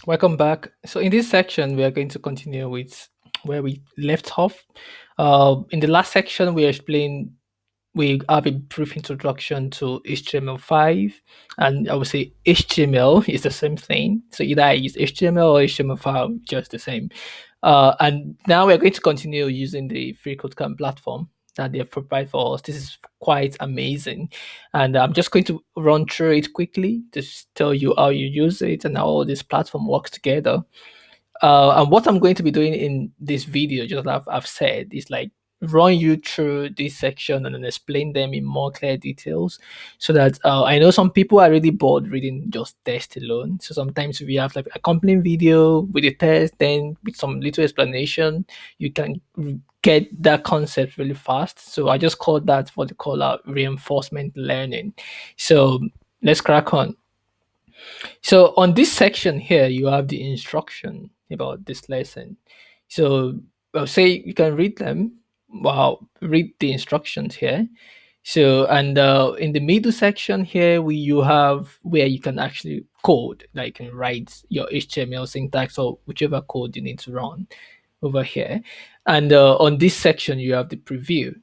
Welcome back. So in this section, we are going to continue with where we left off. In the last section, we have a brief introduction to HTML5, and I would say HTML is the same thing. So either I use HTML or HTML5, just the same. And now we're going to continue using the FreeCodeCamp platform that they provide for us. This is quite amazing, and I'm just going to run through it quickly, just tell you how you use it and how all this platform works together. And what I'm going to be doing in this video, just like I've said, is like run you through this section and then explain them in more clear details so that I know some people are really bored reading just text alone. So sometimes we have like a accompanying video with a test, then with some little explanation, you can get that concept really fast. So I just call that what they call reinforcement learning. So let's crack on. So on this section here, you have the instruction about this lesson. So I'll say you can read them. Wow, read the instructions here. So and in the middle section here, we you have where you can actually code, like you can write your HTML syntax or whichever code you need to run over here. And on this section, you have the preview.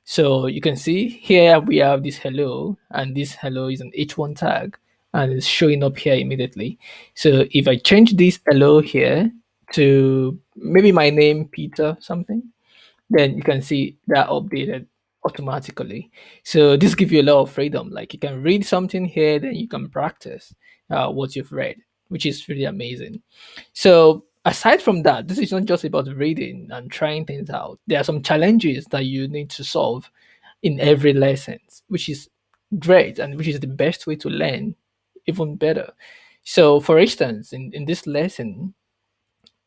So you can see here we have this hello, and this hello is an H1 tag and it's showing up here immediately. So if I change this hello here to maybe my name, Peter something, then you can see that updated automatically. So this gives you a lot of freedom. Like you can read something here, then you can practice what you've read, which is really amazing. So aside from that, this is not just about reading and trying things out. There are some challenges that you need to solve in every lesson, which is great and which is the best way to learn even better. So for instance, in this lesson,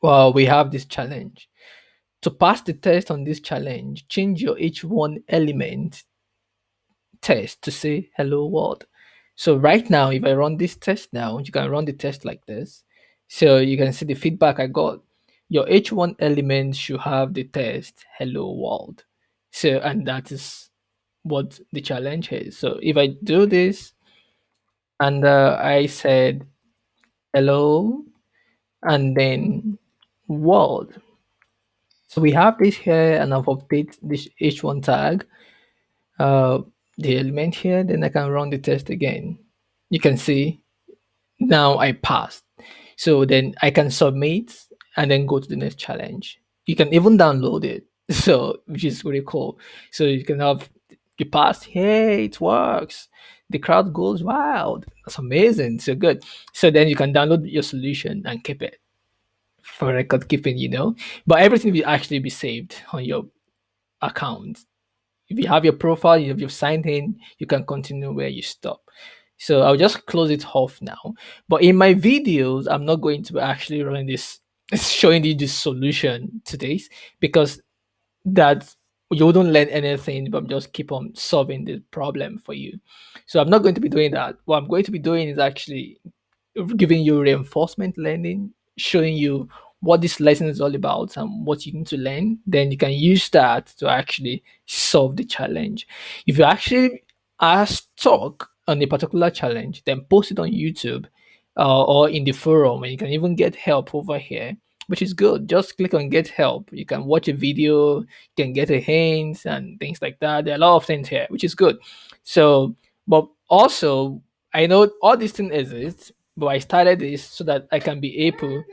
well, we have this challenge. To pass the test on this challenge, change your H1 element test to say hello world. So right now, if I run this test now, you can run the test like this. So you can see the feedback I got. Your H1 element should have the test hello world. So and that is what the challenge is. So if I do this and I said hello and then world. So we have this here and I've updated this H1 tag, uh, the element here, then I can run the test again. You can see now I passed. So then I can submit and then go to the next challenge. You can even download it. So which is really cool. So you can have you passed, hey, it works. The crowd goes wild. That's amazing. So good. So then you can download your solution and keep it for record keeping, But everything will actually be saved on your account. If you have your profile, you've signed in, you can continue where you stop. So I'll just close it off now. But in my videos, I'm not going to be actually running this, showing you this solution today because that you wouldn't learn anything, but just keep on solving the problem for you. So I'm not going to be doing that. What I'm going to be doing is actually giving you reinforcement learning, showing you what this lesson is all about and what you need to learn. Then you can use that to actually solve the challenge. If you actually are stuck on a particular challenge, then post it on YouTube or in the forum, and you can even get help over here, which is good. Just click on get help. You can watch a video, you can get a hint and things like that. There are a lot of things here, which is good. So, but also, I know all these things exist, but I started this so that I can be able.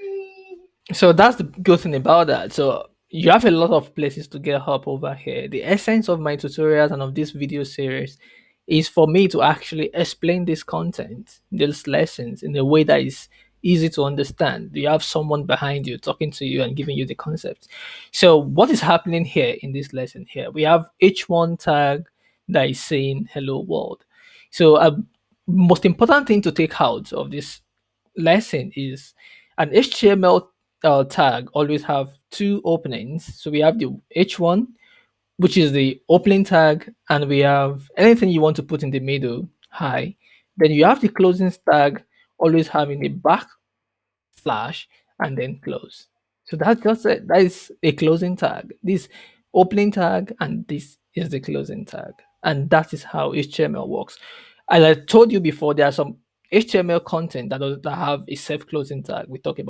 So that's the good thing about that. So you have a lot of places to get help over here. The essence of my tutorials and of this video series is for me to actually explain this content, these lessons in a way that is easy to understand. You have someone behind you talking to you and giving you the concept. So what is happening here in this lesson here? We have H1 tag that is saying hello world. So a most important thing to take out of this lesson is an HTML tag always have two openings. So we have the H1, which is the opening tag, and we have anything you want to put in the middle, hi. Then you have the closing tag always having a backslash and then close. So that's just it. That is a closing tag. This opening tag and this is the closing tag. And that is how HTML works. As I told you before, there are some HTML content that have a self-closing tag. We talk about